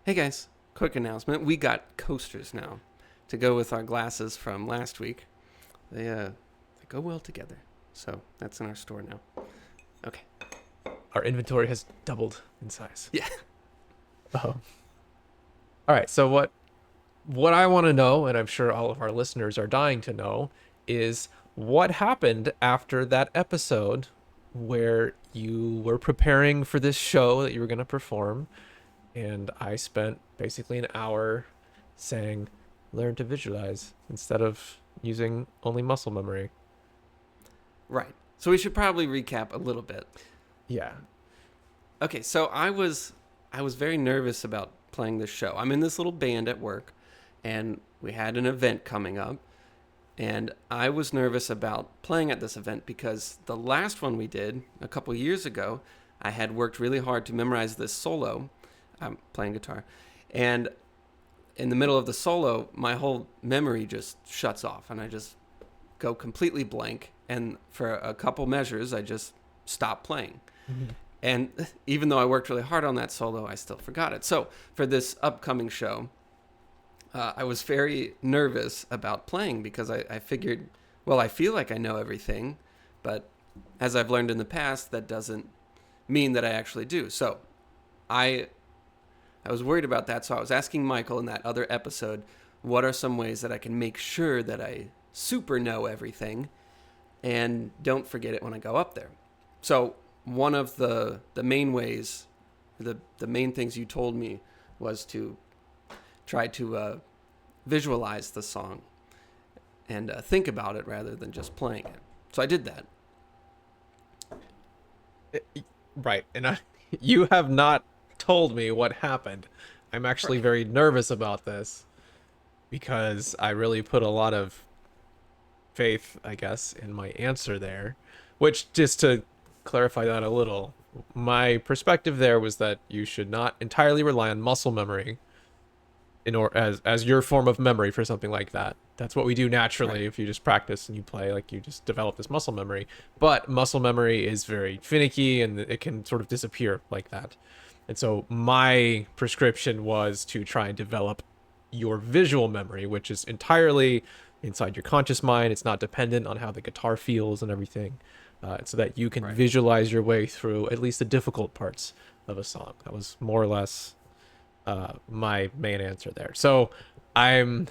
Hey guys, quick announcement. We got coasters now to go with our glasses from last week. They go well together. So that's in our store now. Okay. Our inventory has doubled in size. Yeah. Oh. All right. So what I want to know, and I'm sure all of our listeners are dying to know, is what happened after that episode where you were preparing for this show that you were going to perform, and I spent basically an hour saying, "Learn to visualize" instead of using only muscle memory. Right. So we should probably recap a little bit. Yeah. Okay, so I was very nervous about playing this show. I'm in this little band at work and we had an event coming up and I was nervous about playing at this event because the last one we did a couple years ago, I had worked really hard to memorize this solo. I'm playing guitar. And in the middle of the solo, my whole memory just shuts off and I just go completely blank. And for a couple measures, I just stop playing. Mhm. And even though I worked really hard on that solo, I still forgot it. So for this upcoming show, I was very nervous about playing because I figured, well, I feel like I know everything, but as I've learned in the past, that doesn't mean that I actually do. So I I was worried about that. So I was asking Michael in that other episode, what are some ways that I can make sure that I super know everything and don't forget it when I go up there? So one of the main ways, the main things you told me was to try to visualize the song and think about it rather than just playing it. So I did that. Right. And you have not told me what happened. I'm actually Right. very nervous about this because I really put a lot of faith, I guess, in my answer there. Which, just to clarify that a little, my perspective there was that you should not entirely rely on muscle memory as your form of memory for something like that. That's what we do Right. naturally if you just practice and you play, like you just develop this muscle memory. But muscle memory is very finicky and it can sort of disappear like that. And so my prescription was to try and develop your visual memory, which is entirely inside your conscious mind. It's not dependent on how the guitar feels and everything, so that you can Right. visualize your way through at least the difficult parts of a song. That was more or less my main answer there. So I'm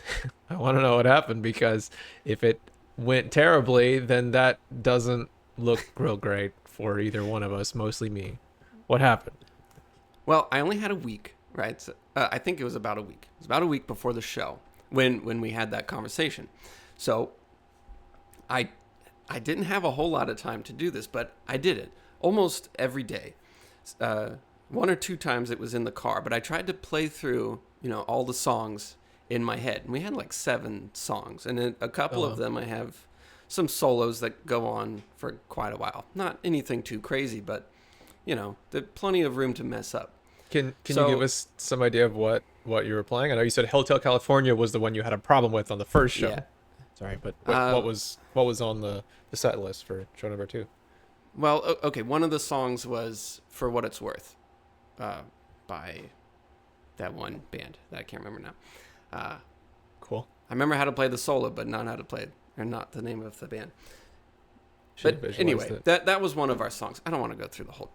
I want to know what happened, because if it went terribly, then that doesn't look real great for either one of us, mostly me. What happened? Well, I only had a week, right? So, I think it was about a week. It was about a week before the show when we had that conversation. So I I didn't have a whole lot of time to do this, but I did it almost every day. Uh, one or two times it was in the car, but I tried to play through, all the songs in my head. And we had like 7 songs, and in a couple of Uh, them I have some solos that go on for quite a while. Not anything too crazy, but there's plenty of room to mess up. can you give So us some idea of what you were playing? I know you said Hotel California was the one you had a problem with on the first yeah, show. Sorry, but uh, what was on the set list for show number two? well, okay. One of the songs was "For What It's Worth" uh, by that one band that I can't remember now. Uh, Cool. I remember how to play the solo, but not how to play it, or not the name of the band. Should have But visualized anyway, it. that was one of our songs. I don't want to go through the whole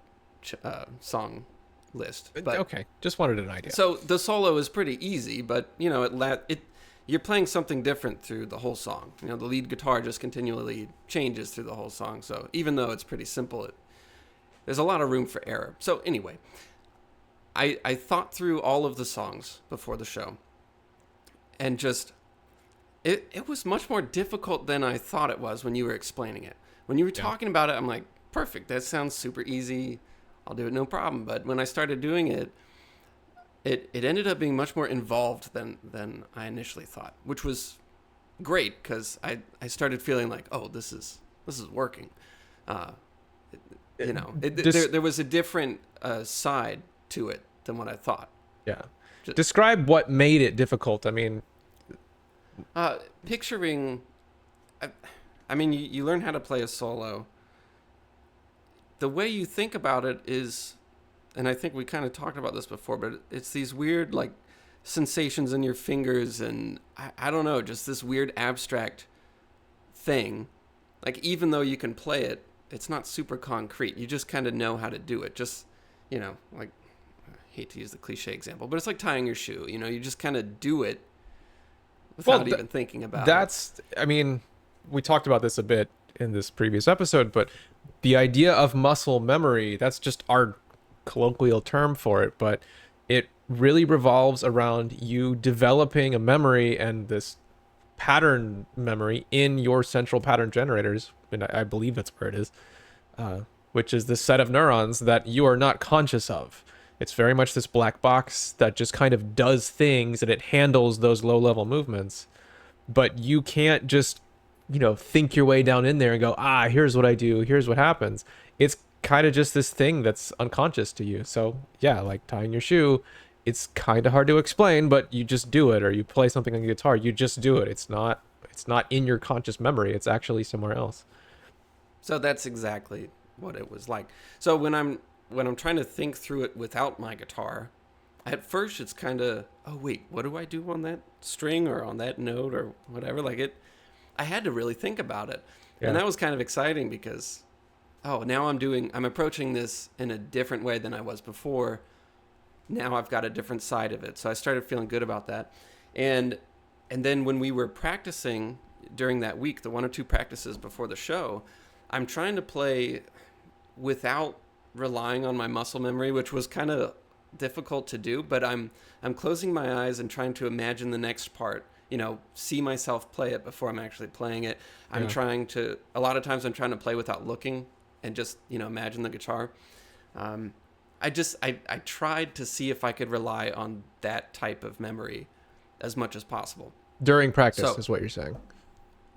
song list, but Okay, just wanted an idea. so the solo is pretty easy, but it you're playing something different through the whole song. The lead guitar just continually changes through the whole song. So even though it's pretty simple, there's a lot of room for error. So anyway, I thought through all of the songs before the show, and just it was much more difficult than I thought it was when you were explaining it. When you were Yeah. talking about it, I'm like, perfect. That sounds super easy. I'll do it no problem. But when I started doing it, it ended up being much more involved than I initially thought, which was great because I started feeling like, oh, this is working. Uh, Just there was a different side to it than what I thought. yeah. Just, Describe what made it difficult. I mean, picturing, I, I mean, you learn how to play a solo. The way you think about it is and I think we kind of talked about this before, but it's these weird like sensations in your fingers, and I don't know, just this weird abstract thing. Like even though you can play it, it's not super concrete. You just kind of know how to do it. Just, like, I hate to use the cliche example, but it's like tying your shoe. You just kind of do it without even thinking about it. I mean, we talked about this a bit in this previous episode, but the idea of muscle memory, that's just our colloquial term for it, but it really revolves around you developing a memory and this pattern memory in your central pattern generators, and I believe that's where it is, which is this set of neurons that you are not conscious of. It's very much this black box that just kind of does things, and it handles those low-level movements, but you can't just think your way down in there and go, here's what I do, here's what happens. It's kind of just this thing that's unconscious to you. So yeah, like tying your shoe, it's kind of hard to explain, but you just do it. Or you play something on the guitar, you just do it. It's not in your conscious memory. It's actually somewhere else. So that's exactly what it was like. So when I'm trying to think through it without my guitar, at first it's kind of, oh wait, what do I do on that string or on that note or whatever? I had to really think about it. Yeah. And that was kind of exciting because, now I'm approaching this in a different way than I was before. Now I've got a different side of it. So I started feeling good about that. And then when we were practicing during that week, the 1 or 2 practices before the show, I'm trying to play without relying on my muscle memory, which was kind of difficult to do, but I'm closing my eyes and trying to imagine the next part, see myself play it before I'm actually playing it. I'm trying to, a lot of times I'm trying to play without looking and just, imagine the guitar. I tried to see if I could rely on that type of memory as much as possible. During practice is what you're saying.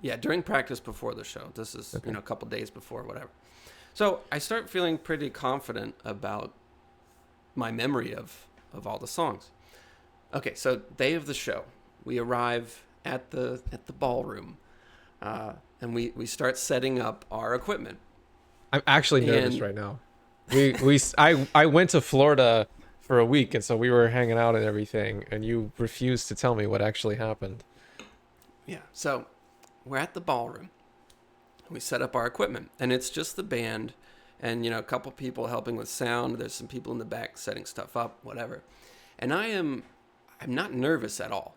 Yeah, during practice before the show. This is, a couple days before, whatever. So I start feeling pretty confident about my memory of all the songs. Okay, so day of the show, we arrive at the ballroom, and we start setting up our equipment. I'm actually nervous right now. I went to Florida for a week, and so we were hanging out and everything, and you refused to tell me what actually happened. Yeah, so we're at the ballroom. We set up our equipment, and it's just the band and, a couple people helping with sound. There's some people in the back setting stuff up, whatever. And I'm not nervous at all,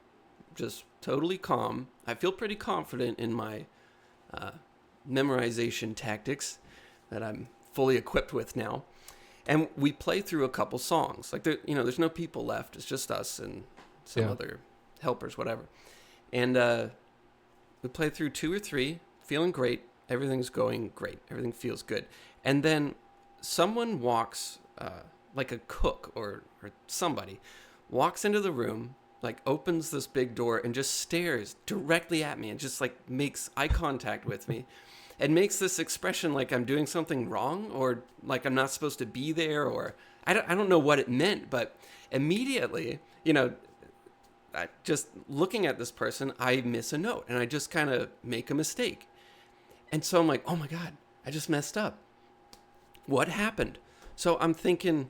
just totally calm. I feel pretty confident in my memorization tactics that I'm fully equipped with now. And we play through a couple songs. Like, there's no people left. It's just us and some other helpers, whatever. And we play through 2 or 3, feeling great. Everything's going great. Everything feels good. And then someone walks, like a cook or somebody, walks into the room, like opens this big door and just stares directly at me and just like makes eye contact with me and makes this expression like I'm doing something wrong or like I'm not supposed to be there, or I don't know what it meant, but immediately, just looking at this person, I miss a note and I just kind of make a mistake. And so I'm like, oh my God, I just messed up. What happened? So I'm thinking,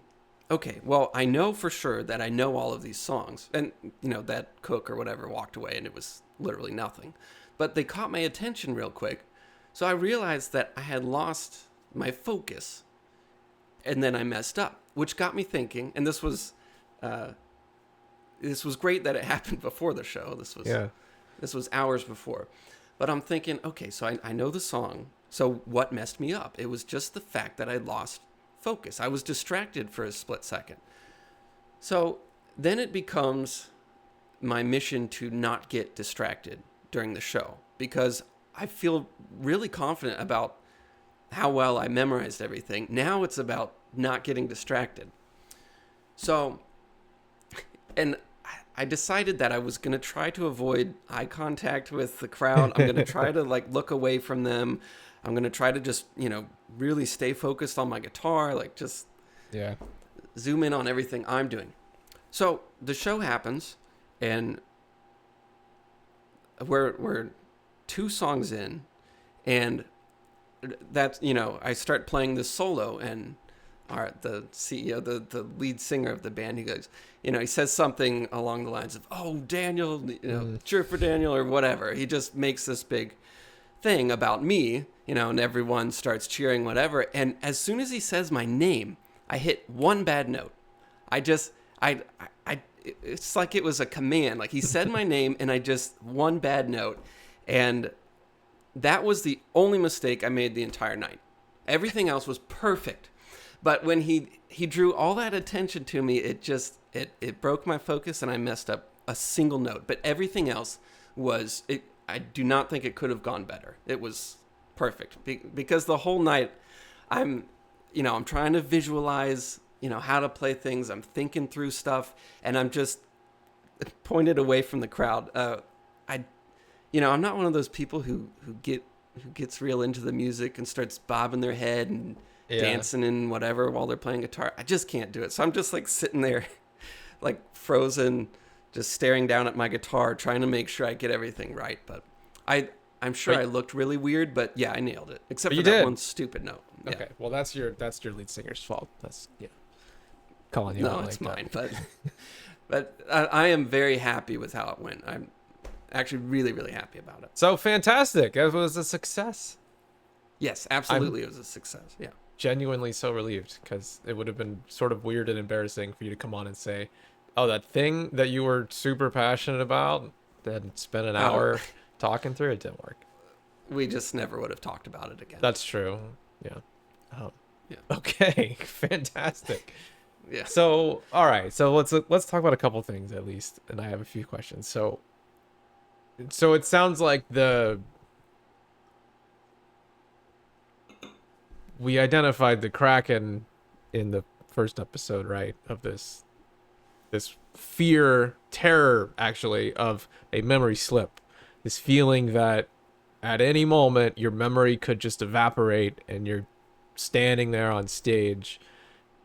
okay, well, I know for sure that I know all of these songs. And, that cook or whatever walked away and it was literally nothing. But they caught my attention real quick. So I realized that I had lost my focus. And then I messed up, which got me thinking. And this was great that it happened before the show. This was hours before. But I'm thinking, okay, so I know the song. So what messed me up? It was just the fact that I lost focus. I was distracted for a split second. So then it becomes my mission to not get distracted during the show because I feel really confident about how well I memorized everything. Now it's about not getting distracted. So, and I decided that I was going to try to avoid eye contact with the crowd. I'm going to try to look away from them. I'm going to try to just, really stay focused on my guitar, just zoom in on everything I'm doing. So the show happens and we're 2 songs in and that's, I start playing this solo and the CEO, the lead singer of the band, he goes, he says something along the lines of, "Oh, Daniel, cheer for Daniel," or whatever. He just makes this big thing about me, and everyone starts cheering, whatever. And as soon as he says my name, I hit one bad note. It's like it was a command. Like he said my name, and I just one bad note, and that was the only mistake I made the entire night. Everything else was perfect. But when he drew all that attention to me, it broke my focus, and I messed up a single note. But everything else I do not think it could have gone better. It was perfect because the whole night I'm trying to visualize, how to play things. I'm thinking through stuff, and I'm just pointed away from the crowd. I'm not one of those people who gets real into the music and starts bobbing their head and dancing and whatever while they're playing guitar. I just can't do it. So I'm just like sitting there, like frozen, just staring down at my guitar, trying to make sure I get everything right. But I'm sure I looked really weird, but yeah, I nailed it. Except for that one stupid note. Yeah. Okay, well that's your lead singer's fault. That's calling you no, out it's like mine. But I am very happy with how it went. I'm actually really, really happy about it. So fantastic! It was a success. Yes, absolutely, it was a success. Yeah. Genuinely so relieved, because it would have been sort of weird and embarrassing for you to come on and say, "Oh, that thing that you were super passionate about," then spend an hour talking through it. Didn't work. We just never would have talked about it again. That's true. Yeah. Yeah. Okay. Fantastic. Yeah. So, all right. So let's talk about a couple things at least, and I have a few questions. So it sounds like we identified the Kraken in the first episode, right? Of this terror actually of a memory slip. This feeling that at any moment your memory could just evaporate and you're standing there on stage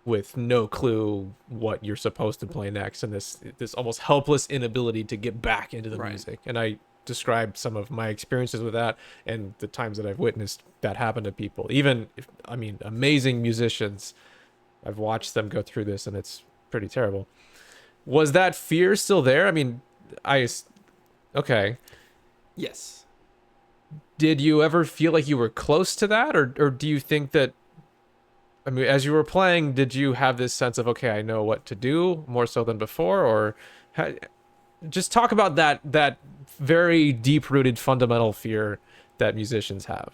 with no clue what you're supposed to play next, and this almost helpless inability to get back into the music. And I described some of my experiences with that and the times that I've witnessed that happen to people. Even if, amazing musicians, I've watched them go through this, and it's pretty terrible. Was that fear still there? Okay. Yes. Did you ever feel like you were close to that, or do you think that, as you were playing, did you have this sense of, okay, I know what to do more so than before? Or just talk about that very deep-rooted fundamental fear that musicians have.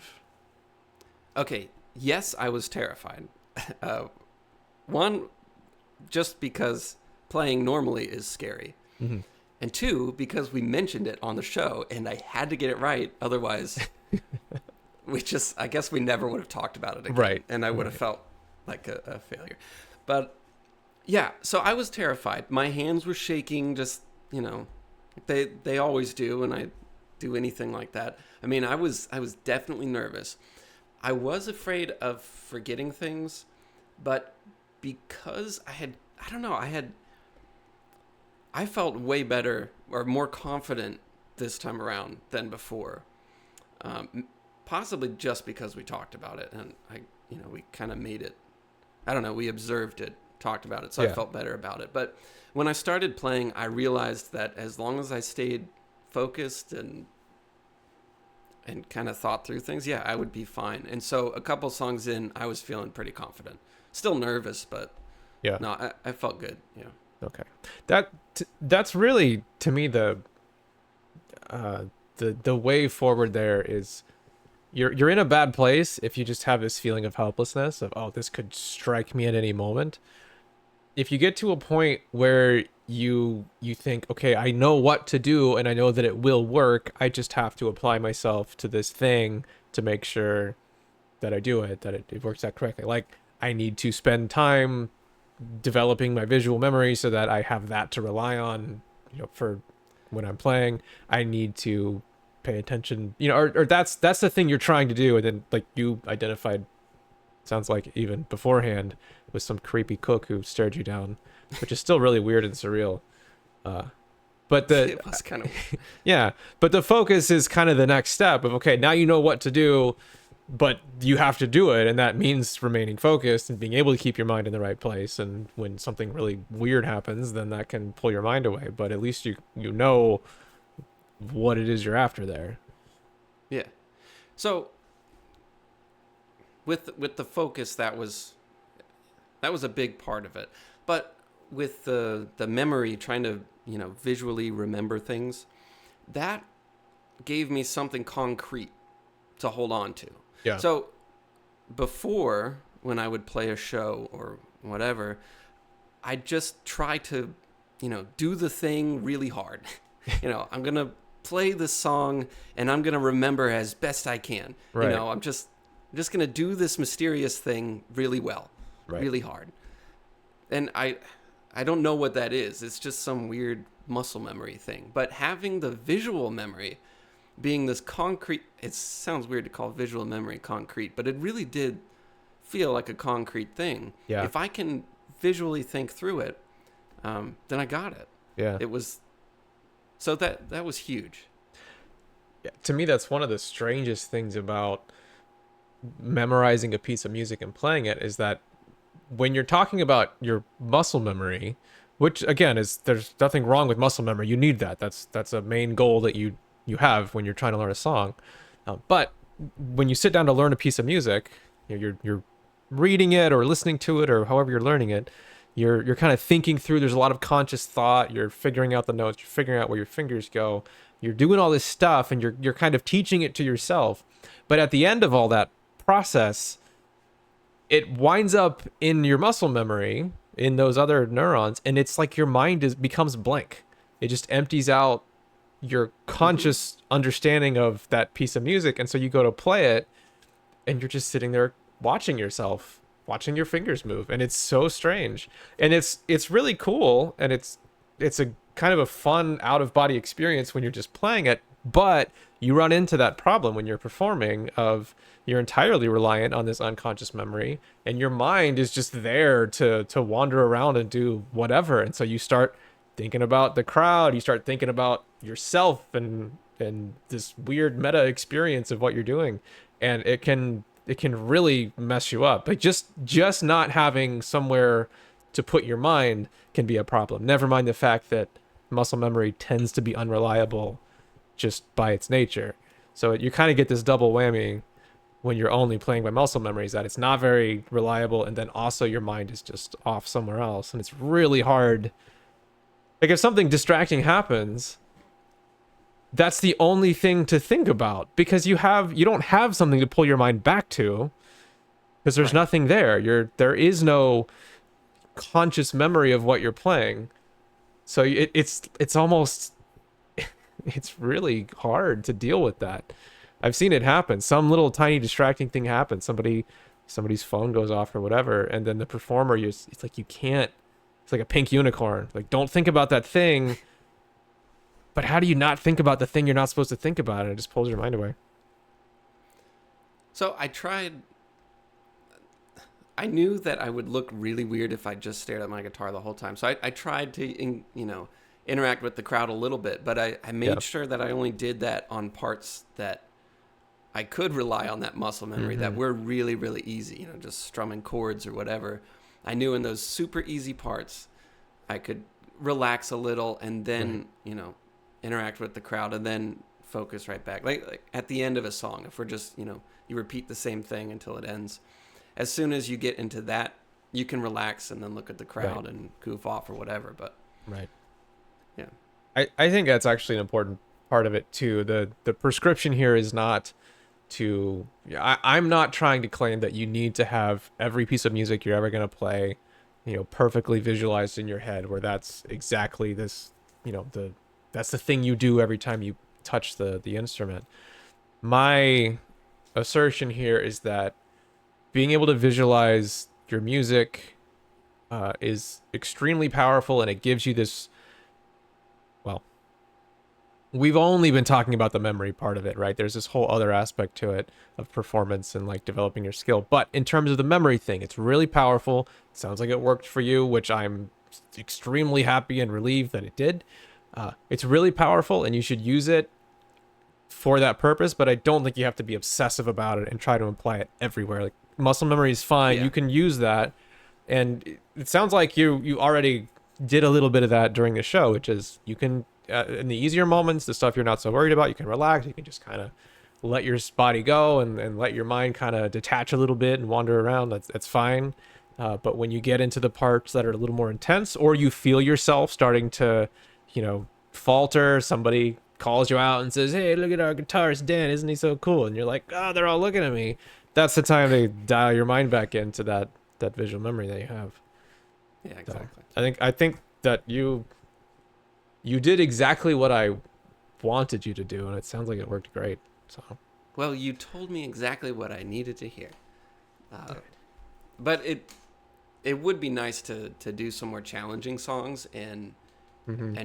Okay, yes, I was terrified. One, just because playing normally is scary. Mm-hmm. And two, because we mentioned it on the show, and I had to get it right. Otherwise, I guess we never would have talked about it again. Right. And I would have felt like a failure. But yeah, so I was terrified. My hands were shaking, just, they always do when I do anything like that. I was definitely nervous. I was afraid of forgetting things, but because I felt way better or more confident this time around than before. Possibly just because we talked about it, and we kind of made it. I don't know. We observed it, talked about it, so I felt better about it. But when I started playing, I realized that as long as I stayed focused and kind of thought through things, I would be fine. And so a couple songs in, I was feeling pretty confident. Still nervous, but no, I felt good. Yeah. Okay. That's really, to me, the way forward there is you're in a bad place if you just have this feeling of helplessness of, oh, this could strike me at any moment. If you get to a point where you think, okay, I know what to do and I know that it will work, I just have to apply myself to this thing to make sure that I do it, that it works out correctly. Like, I need to spend time developing my visual memory so that I have that to rely on, for when I'm playing. I need to pay attention, or that's the thing you're trying to do. And then, like, you identified, sounds like even beforehand, with some creepy cook who stared you down, which is still really weird and surreal. But it was kind of yeah, but the focus is kind of the next step of, okay, now you know what to do. but you have to do it, and that means remaining focused and being able to keep your mind in the right place. And when something really weird happens, then that can pull your mind away, but at least you know what it is you're after there. Yeah. So with the focus, that was a big part of it. But with the memory, trying to visually remember things, that gave me something concrete to hold on to. Yeah. So before, when I would play a show or whatever, I just try to do the thing really hard. I'm gonna play the song and I'm gonna remember as best I can. Right. I'm just gonna do this mysterious thing really well, Right. really hard. And I don't know what that is. It's just some weird muscle memory thing. But having the visual memory being this concrete, it sounds weird to call visual memory concrete, but it really did feel like a concrete thing. Yeah. If I can visually think through it, then I got it. Yeah. It was, so that was huge. Yeah. To me, that's one of the strangest things about memorizing a piece of music and playing it, is that when you're talking about your muscle memory, which again is, there's nothing wrong with muscle memory. You need that. That's a main goal that you have when you're trying to learn a song. But when you sit down to learn a piece of music, you're reading it or listening to it or however you're learning it. You're kind of thinking through. There's a lot of conscious thought. You're figuring out the notes. You're figuring out where your fingers go. You're doing all this stuff, and you're kind of teaching it to yourself. But at the end of all that process, it winds up in your muscle memory, in those other neurons, and it's like your mind becomes blank. It just empties out your conscious understanding of that piece of music, and so you go to play it, and you're just sitting there watching yourself, watching your fingers move, and it's so strange. And it's really cool, and it's a kind of a fun out of body experience when you're just playing it. But you run into that problem when you're performing of you're entirely reliant on this unconscious memory, and your mind is just there to wander around and do whatever. And so you start thinking about the crowd, you start thinking about yourself and this weird meta experience of what you're doing, and it can really mess you up. Like just not having somewhere to put your mind can be a problem. Never mind the fact that muscle memory tends to be unreliable just by its nature. So you kind of get this double whammy when you're only playing by muscle memories, that it's not very reliable, and then also your mind is just off somewhere else, and it's really hard. Like if something distracting happens, that's the only thing to think about, because you don't have something to pull your mind back to, because there's nothing there. There is no conscious memory of what you're playing. So it's almost it's really hard to deal with that. I've seen it happen. Some little tiny distracting thing happens. Somebody's phone goes off or whatever, and then the performer, it's like you can't. It's like a pink unicorn. Like, don't think about that thing. But how do you not think about the thing you're not supposed to think about? And it just pulls your mind away. So I knew that I would look really weird if I just stared at my guitar the whole time. So I tried to, interact with the crowd a little bit, but I made sure that I only did that on parts that I could rely on that muscle memory, that were really, really easy, just strumming chords or whatever. I knew in those super easy parts, I could relax a little and then, interact with the crowd and then focus right back. Like at the end of a song, if we're just, you repeat the same thing until it ends. As soon as you get into that, you can relax and then look at the crowd and goof off or whatever. But right. Yeah. I think that's actually an important part of it too. The prescription here is not to, I'm not trying to claim that you need to have every piece of music you're ever going to play, perfectly visualized in your head, where that's exactly this, that's the thing you do every time you touch the instrument. My assertion here is that being able to visualize your music is extremely powerful, and it gives you this, well, we've only been talking about the memory part of it, right? There's this whole other aspect to it of performance and like developing your skill. But in terms of the memory thing, it's really powerful. It sounds like it worked for you, which I'm extremely happy and relieved that it did. It's really powerful, and you should use it for that purpose, but I don't think you have to be obsessive about it and try to apply it everywhere. Like muscle memory is fine. Yeah. You can use that. And it sounds like you already did a little bit of that during the show, which is you can in the easier moments, the stuff you're not so worried about, you can relax. You can just kind of let your body go and let your mind kind of detach a little bit and wander around. That's fine. But when you get into the parts that are a little more intense, or you feel yourself starting to, falter, somebody calls you out and says, "Hey, look at our guitarist Dan, isn't he so cool?" And you're like, "Oh, they're all looking at me." That's the time to dial your mind back into that visual memory that you have. Yeah, So exactly. I think that you did exactly what I wanted you to do, and it sounds like it worked great. So Well, you told me exactly what I needed to hear. But it would be nice to do some more challenging songs and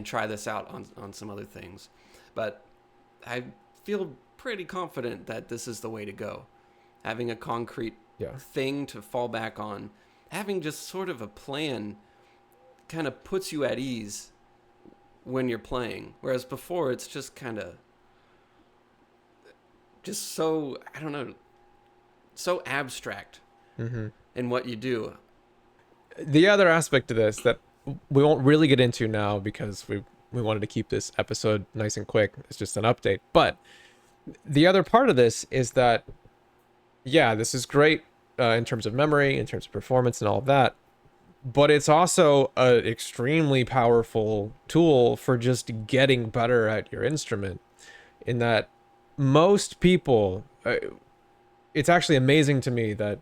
try this out on some other things. But I feel pretty confident that this is the way to go. Having a concrete yeah, thing to fall back on, having just sort of a plan kind of puts you at ease when you're playing. Whereas before it's just kind of just so, I don't know, so abstract in what you do. the other aspect to this that we won't really get into now because we wanted to keep this episode nice and quick. It's just an update. But the other part of this is that, yeah, this is great in terms of memory, in terms of performance, and all of that. But it's also an extremely powerful tool for just getting better at your instrument. In that most people, it's actually amazing to me that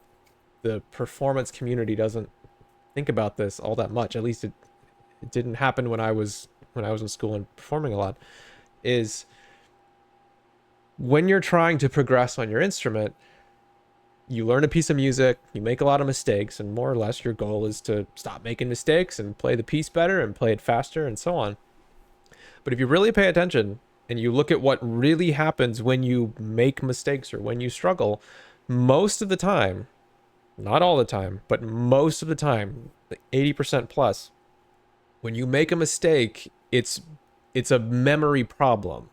the performance community doesn't think about this all that much. At least it didn't happen when I was in school and performing a lot. Is when you're trying to progress on your instrument, you learn a piece of music, you make a lot of mistakes, and more or less your goal is to stop making mistakes and play the piece better and play it faster and so on. But if you really pay attention and you look at what really happens when you make mistakes or when you struggle, most of the time, not all the time, but most of the time, like 80% plus, when you make a mistake, it's a memory problem.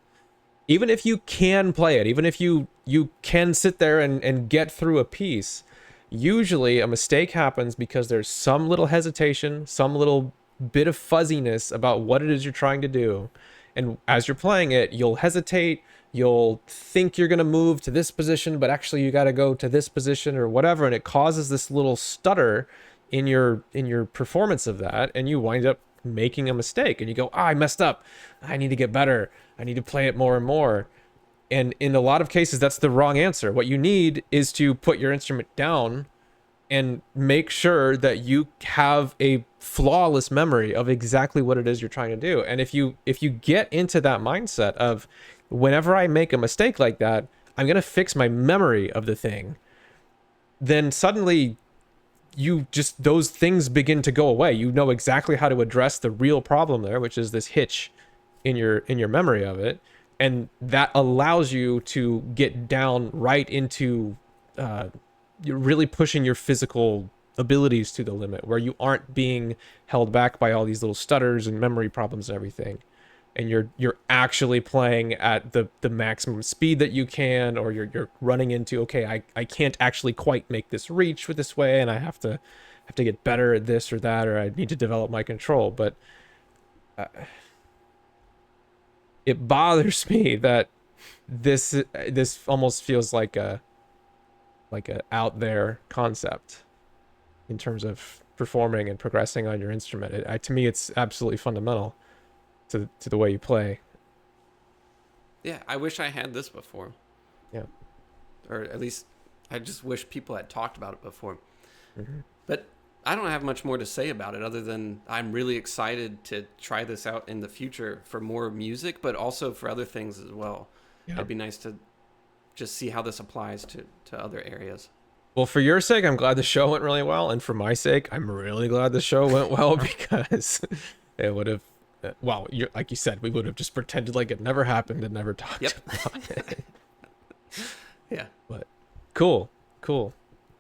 Even if you can play it, even if you can sit there and get through a piece, usually a mistake happens because there's some little hesitation, some little bit of fuzziness about what it is you're trying to do. And as you're playing it, you'll hesitate, you'll think you're going to move to this position, but actually you got to go to this position or whatever, and it causes this little stutter in your performance of that, and you wind up making a mistake and you go, I messed up. I need to get better. I need to play it more and more. And in a lot of cases, that's the wrong answer. What you need is to put your instrument down and make sure that you have a flawless memory of exactly what it is you're trying to do. And if you get into that mindset of whenever I make a mistake like that, I'm going to fix my memory of the thing, then suddenly those things begin to go away. You know exactly how to address the real problem there, which is this hitch in your memory of it, and that allows you to get down right into you're really pushing your physical abilities to the limit, where you aren't being held back by all these little stutters and memory problems and everything, and you're actually playing at the maximum speed that you can, or you're running into, okay, I can't actually quite make this reach with this way, and I have to get better at this or that, or I need to develop my control. But it bothers me that this almost feels like a out there concept in terms of performing and progressing on your instrument. To me, it's absolutely fundamental to the way you play. Yeah, I wish I had this before. Yeah. Or at least I just wish people had talked about it before. Mm-hmm. But I don't have much more to say about it other than I'm really excited to try this out in the future for more music, but also for other things as well. Yeah. It'd be nice to just see how this applies to other areas. Well, for your sake, I'm glad the show went really well, and for my sake, I'm really glad the show went well, because it would have, well, like you said, we would have just pretended like it never happened and never talked about it. Yeah. But cool. All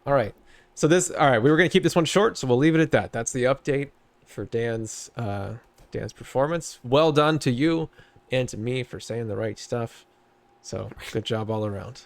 right. So we were going to keep this one short, so we'll leave it at that. That's the update for Dan's performance. Well done to you and to me for saying the right stuff. So good job all around.